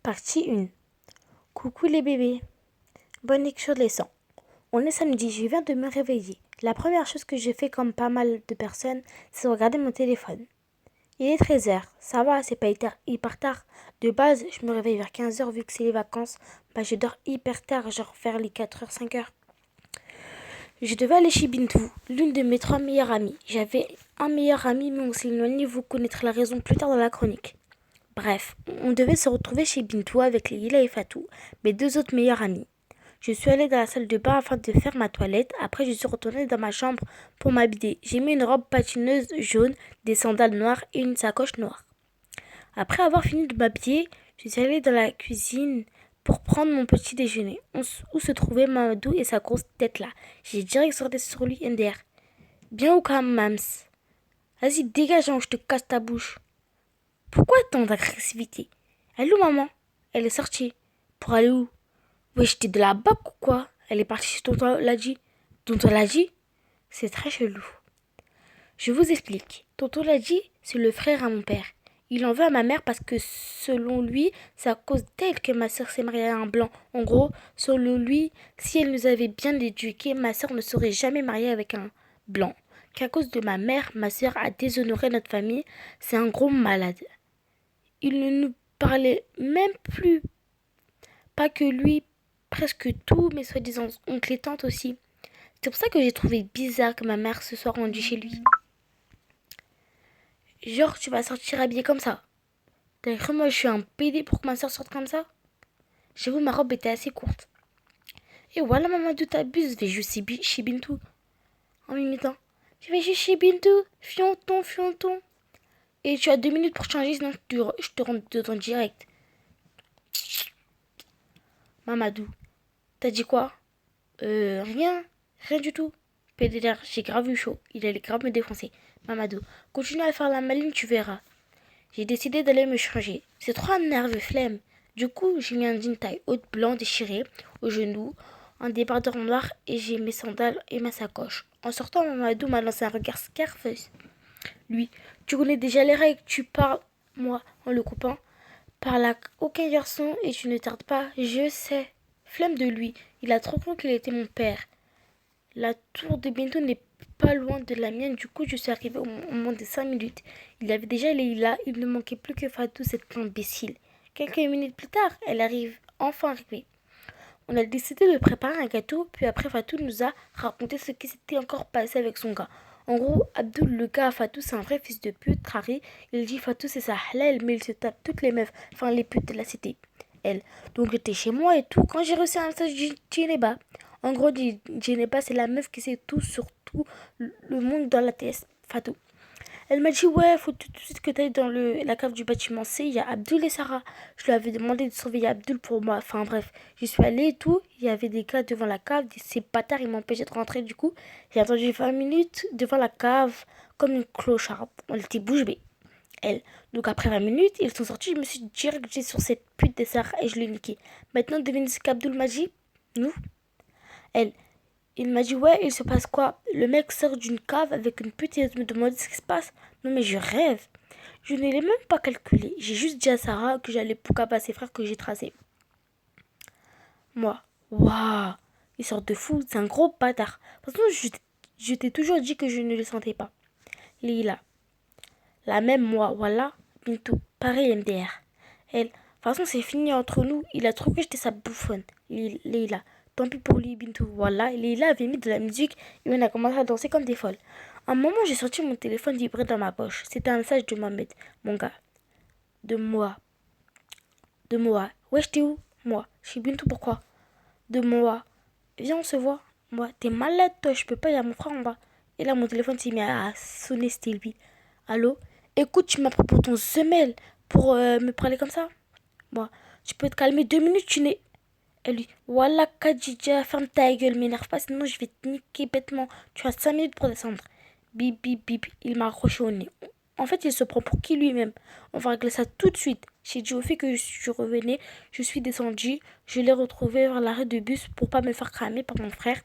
Partie 1. Coucou les bébés. Bonne lecture de leçon. On est samedi, je viens de me réveiller. La première chose que j'ai fait comme pas mal de personnes, c'est regarder mon téléphone. Il est 13h, ça va, c'est pas hyper tard. De base, je me réveille vers 15h vu que c'est les vacances. Je dors hyper tard, genre vers les 4h, 5h. Je devais aller chez Bintou, l'une de mes 3 meilleures amies. J'avais un meilleur ami, mais on s'est éloigné, vous connaîtrez la raison plus tard dans la chronique. Bref, on devait se retrouver chez Bintou avec Leïla et Fatou, mes 2 autres meilleures amies. Je suis allée dans la salle de bain afin de faire ma toilette. Après, je suis retournée dans ma chambre pour m'habiller. J'ai mis une robe patineuse jaune, des sandales noires et une sacoche noire. Après avoir fini de m'habiller, je suis allée dans la cuisine pour prendre mon petit déjeuner, où se trouvait Mamadou et sa grosse tête là. J'ai direct sorti sur lui NDR. Bien ou quand Mams? Vas-y, dégage, je te casse ta bouche. Pourquoi tant d'agressivité? Elle est où, maman? Elle est sortie. Pour aller où? Wesh, t'es de la bac ou quoi? Elle est partie chez tonton Ladji. Tonton Ladji? C'est très chelou. Je vous explique. Tonton Ladji, c'est le frère à mon père. Il en veut à ma mère parce que, selon lui, c'est à cause d'elle que ma sœur s'est mariée à un blanc. En gros, selon lui, si elle nous avait bien éduqués, ma sœur ne serait jamais mariée avec un blanc. Qu'à cause de ma mère, ma sœur a déshonoré notre famille. C'est un gros malade. Il ne nous parlait même plus. Pas que lui, presque tous mes soi-disant oncles et tantes aussi. C'est pour ça que j'ai trouvé bizarre que ma mère se soit rendue chez lui. Genre, tu vas sortir habillée comme ça. T'as cru moi je suis un PD pour que ma soeur sorte comme ça? J'avoue, ma robe était assez courte. Et voilà, maman, d'où t'abuses? Je vais juste chez Bintou. En m'imitant. Je vais juste chez Bintou. Fionton, fionton. Et tu as 2 minutes pour changer, sinon je te rentre dedans direct. Mamadou, t'as dit quoi? Rien du tout. PDR, j'ai grave eu chaud. Il allait grave me défoncer. Mamadou, continue à faire la maline, tu verras. J'ai décidé d'aller me changer. C'est trop un nerveux flemme. Du coup, j'ai mis un jean taille haute blanc déchiré au genou, un débardeur noir et j'ai mes sandales et ma sacoche. En sortant, Mamadou m'a lancé un regard Scarface. Lui, tu connais déjà les règles, tu parles, moi, en le coupant. Parle à aucun garçon et tu ne tardes pas, je sais. Flemme de lui, il a trop cru qu'il était mon père. La tour de Bintou n'est pas loin de la mienne, du coup je suis arrivée au moment de 5 minutes. Il avait déjà Leïla, il ne manquait plus que Fatou, cette imbécile. Quelques minutes plus tard, elle arrive, enfin arrivée. On a décidé de préparer un gâteau, puis après Fatou nous a raconté ce qui s'était encore passé avec son gars. En gros, Abdul, le gars à Fatou, c'est un vrai fils de pute, Trari. Il dit Fatou c'est sa halal, mais il se tape toutes les meufs, enfin les putes de la cité. Elle. Donc j'étais chez moi et tout, quand j'ai reçu un message de Djeneba. En gros, Djeneba, c'est la meuf qui sait tout sur tout le monde dans la TS, Fatou. Elle m'a dit, ouais, faut tout de suite que tu ailles dans la cave du bâtiment C, il y a Abdul et Sarah. Je lui avais demandé de surveiller Abdul pour moi. Enfin bref, j'y suis allée et tout. Il y avait des gars devant la cave, ces bâtards, ils m'empêchaient de rentrer du coup. J'ai attendu 20 minutes devant la cave comme une clocharde. Elle était bouche bée. Elle. Donc après 20 minutes, ils sont sortis, je me suis direct jeté sur cette pute de Sarah et je l'ai niquée. Maintenant, devinez ce qu'Abdul m'a dit? Nous? Elle. Il m'a dit, ouais, il se passe quoi? Le mec sort d'une cave avec une pute et me demande ce qui se passe. Non mais je rêve. Je ne l'ai même pas calculé. J'ai juste dit à Sarah que j'allais poucap à ses frères que j'ai tracé. Moi, waouh, il sort de fou, c'est un gros bâtard. De toute façon, je t'ai toujours dit que je ne le sentais pas. Lila, la même moi, voilà, Bintou, pareil MDR. Elle, de toute façon, c'est fini entre nous, il a trouvé que j'étais sa bouffonne. Lila, tant pis pour lui, Bintou, voilà. Lila avait mis de la musique et on a commencé à danser comme des folles. À un moment, j'ai sorti mon téléphone vibrer dans ma poche. C'était un message de Mohamed, mon gars. De moi. De moi. Ouais, j'étais où? Moi. Je suis Bintou, pourquoi? De moi. Viens, on se voit. Moi, t'es malade, toi, je peux pas, il y a mon frère en bas. Et là, mon téléphone s'est mis à sonner, c'était lui. Allô? Écoute, tu m'as pris pour ton semelle pour me parler comme ça? Moi, tu peux te calmer 2 minutes, tu n'es. Elle lui, voilà, Kadija, ferme ta gueule, m'énerve pas, sinon je vais te niquer bêtement. Tu as 5 minutes pour descendre. Bip, bip, bip, il m'a accroché au nez. En fait, il se prend pour qui lui-même? On va régler ça tout de suite. J'ai dit au fait que je revenais, je suis descendue, je l'ai retrouvé vers l'arrêt de bus pour pas me faire cramer par mon frère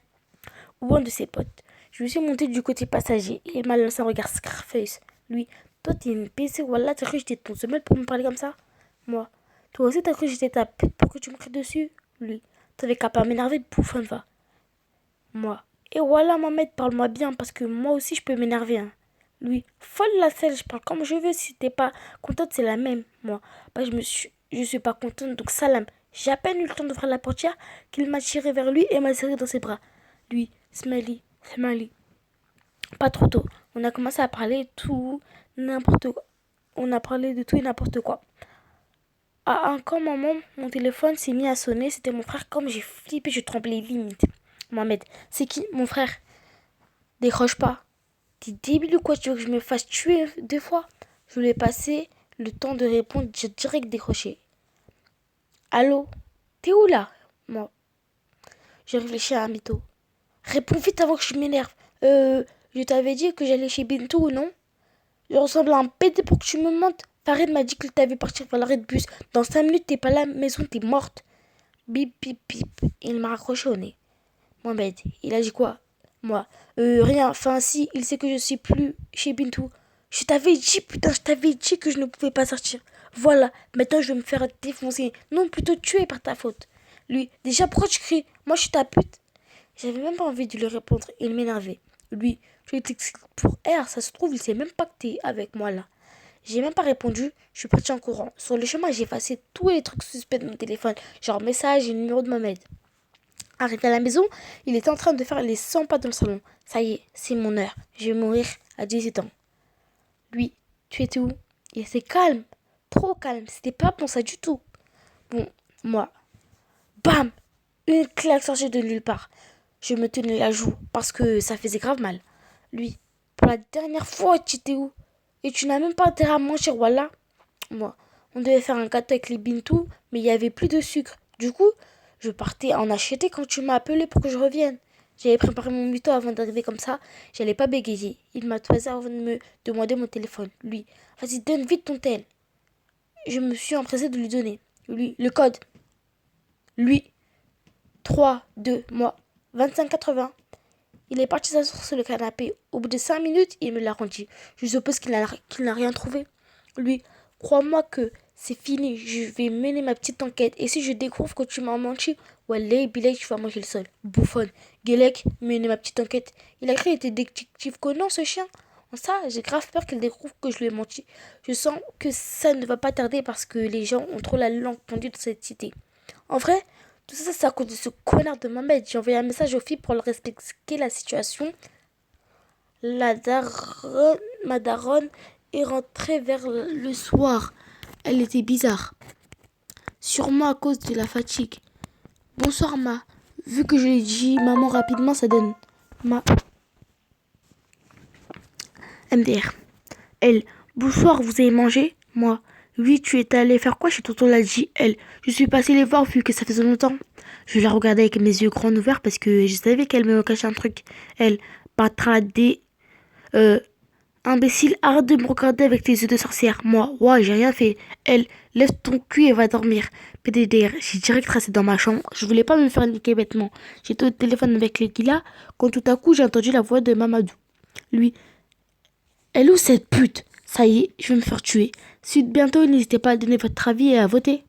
ou un de ses potes. Je me suis montée du côté passager et il m'a lancé un regard Scarface. Lui, toi t'es une PC, voilà, t'as cru que j'étais ton semelle pour me parler comme ça? Moi, Toi aussi, t'as cru que j'étais ta pute pour que tu me cries dessus? Lui. T'avais qu'à pas m'énerver, bouffonne, va. Moi. Et voilà, Mohamed, parle-moi bien, parce que moi aussi, je peux m'énerver, hein. Lui. Folle la selle, je parle comme je veux. Si t'es pas contente, c'est la même. Moi. Bah, je suis pas contente, donc salam. J'ai à peine eu le temps d'ouvrir la portière qu'il m'a tiré vers lui et m'a serré dans ses bras. Lui. Smiley. Smiley. Pas trop tôt. On a commencé à parler tout, n'importe quoi. On a parlé de tout et n'importe quoi. À un quand moment, mon téléphone s'est mis à sonner. C'était mon frère. Comme j'ai flippé, je tremblais limite. Mohamed, c'est qui? Mon frère. Décroche pas. T'es débile ou quoi? Tu veux que je me fasse tuer 2 fois? Je voulais passer le temps de répondre. J'ai direct décroché. Allô? T'es où là? Moi, j'ai réfléchi à un mytho. Réponds vite avant que je m'énerve. Je t'avais dit que j'allais chez Bintou, non? Je ressemble à un pédé pour que tu me mentes. Farid m'a dit que t'avais partir par l'arrêt de bus. Dans 5 minutes, t'es pas là, maison, t'es morte. Bip, bip, bip. Il m'a raccroché au nez. Mohamed, il a dit quoi? Moi, rien. Enfin, si, il sait que je suis plus chez Bintou. Je t'avais dit, putain, je t'avais dit que je ne pouvais pas sortir. Voilà, maintenant je vais me faire défoncer. Non, plutôt tuer par ta faute. Lui, déjà, pourquoi tu cries? Moi, je suis ta pute. J'avais même pas envie de lui répondre. Il m'énervait. Lui, je t'excuse pour R, ça se trouve, il sait même pas que t'es avec moi là. J'ai même pas répondu, je suis partie en courant. Sur le chemin, j'ai effacé tous les trucs suspects de mon téléphone, genre message et numéro de Mohamed. Arrivé à la maison, il était en train de faire les 100 pas dans le salon. Ça y est, c'est mon heure. Je vais mourir à 17 ans. Lui, tu étais où? Il était calme. Trop calme. C'était pas bon ça du tout. Bon, moi, bam! Une claque sortie de nulle part. Je me tenais la joue parce que ça faisait grave mal. Lui, pour la dernière fois, tu étais où? Et tu n'as même pas intérêt à manger, voilà. Moi, on devait faire un gâteau avec les bintou, mais il n'y avait plus de sucre. Du coup, je partais en acheter quand tu m'as appelé pour que je revienne. J'avais préparé mon mytho avant d'arriver comme ça. J'allais pas bégayer. Il m'a toisé avant de me demander mon téléphone. Lui, vas-y, donne vite ton tel. Je me suis empressée de lui donner. Lui, le code. Lui, 3, 2, moi, 25,80. Il est parti s'asseoir sur le canapé. Au bout de 5 minutes, il me l'a rendu. Je suppose qu'il n'a rien trouvé. Lui, crois-moi que c'est fini. Je vais mener ma petite enquête. Et si je découvre que tu m'as menti, Wallah, Bilek, tu vas manger le sol. Bouffonne. Gelek, mener ma petite enquête. Il a cru qu'il était détective Conan, ce chien. En ça, j'ai grave peur qu'il découvre que je lui ai menti. Je sens que ça ne va pas tarder parce que les gens ont trop la langue pendue dans cette cité. En vrai, tout ça, c'est à cause de ce connard de Mohamed. J'ai envoyé un message aux filles pour leur expliquer la situation. Ma daronne est rentrée vers le soir. Elle était bizarre. Sûrement à cause de la fatigue. Bonsoir, ma. Vu que je l'ai dit maman rapidement, ça donne ma MDR. Elle. Bonsoir, vous avez mangé? Moi. Oui, tu es allé faire quoi chez tonton l'a dit. Elle. Je suis passée les voir vu que ça faisait longtemps. Je la regardais avec mes yeux grands ouverts parce que je savais qu'elle me cachait un truc. Elle. Patradé. Imbécile, arrête de me regarder avec tes yeux de sorcière. Moi, ouais, j'ai rien fait. Elle, lève ton cul et va dormir. PDDR, j'ai direct tracé dans ma chambre. Je voulais pas me faire niquer bêtement. J'étais au téléphone avec les Guilla quand tout à coup j'ai entendu la voix de Mamadou. Lui, elle où cette pute? Ça y est, je vais me faire tuer. Suite bientôt, n'hésitez pas à donner votre avis et à voter.